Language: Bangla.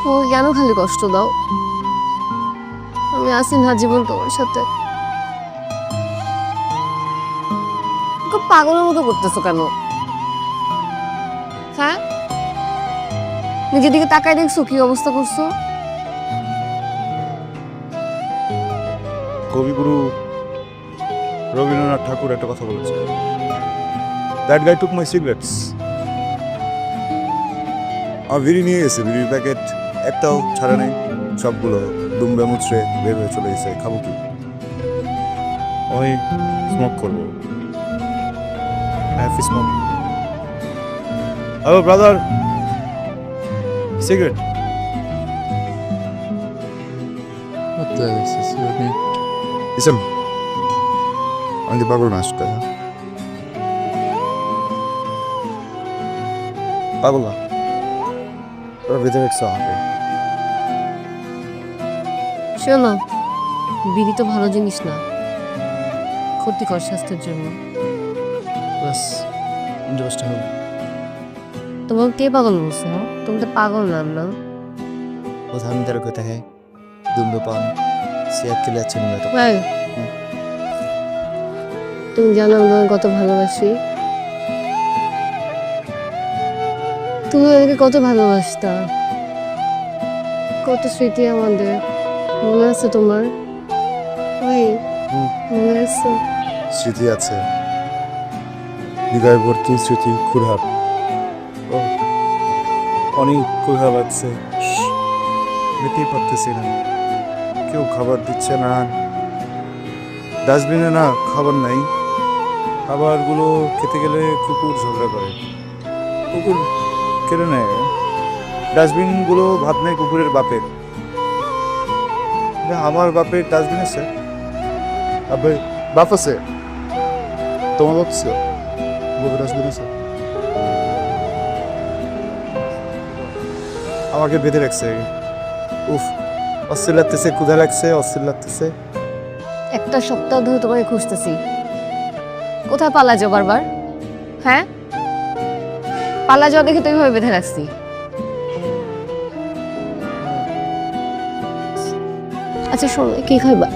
তোমাকে কেন খালি কষ্ট দাও? আমি আসি না জীবন তোমার সাথে। খুব পাগলের মতো করতেছো কেন? হ্যাঁ, নিজের দিকে তাকায় দেখছো কি অবস্থা করছো? কবিগুরু রবীন্দ্রনাথ ঠাকুর একটা কথা বলেছে, that guy took my cigarettes. আমার বিড়ি নিয়ে গেছে, বিড়ির প্যাকেট একটাও ছাড়া নেই, সবগুলো দুমড়ে মুচড়ে বের হয়ে চলে গেছে। খাবো কি? ওই স্মোক করবো। Smoke. Hello brother, cigarette. What the hell is this? You mean? Listen, আমি পাগল না আসতে, পাগল না, তোরা বেঁধে রেখছো আমাকে। শোনো, বিড়ি তো ভালো জিনিস না, ক্ষতিকর স্বাস্থ্যের জন্য। Plus, just help. তোমাকে কে পাগল বলছে? তুমি তো পাগল নাম না। प्रधानमंत्री कहता है धूम्रपान सेहत के लिए अच्छा नहीं होता। ভাই, তুমি জানো আমি তোমাকে কত ভালোবাসি। তুমি আমাকে কত ভালোবাসতা, কত স্মৃতি আমাদের, মনে আছে তোমার? ভাই, মনে আছে? স্মৃতি আছে, হৃদয় ভর্তি স্মৃতি। ক্ষুধা, অনেক ক্ষুধা লাগছে, নিতেই পারতেছি না, কেউ খাবার দিচ্ছে না, ডাস্টবিনে না খাবার নাই, খাবারগুলো খেতে গেলে কুকুর ঝগড়া করে, কুকুর কেড়ে নেয় ডাস্টবিনগুলো। ভাত নেই কুকুরের বাপের, আমার বাপের ডাস্টবিন আছে, আবে বাপ আছে, তোমার বাপ আছে, বাপের ডাস্টবিন আছে, আমাকে বেঁধে রাখছে। উফ, অস্থির লাগতেছে, ক্ষুধা লাগছে, অস্থির লাগতেছে। একটা সপ্তাহ ধরে তোমাকে খুঁজতেছি, কোথায় পালা যাও বারবার? হ্যাঁ, পালা যাওয়া দেখে তো এইভাবে বেঁধে রাখছি। আচ্ছা শোনো, কি খাইবা?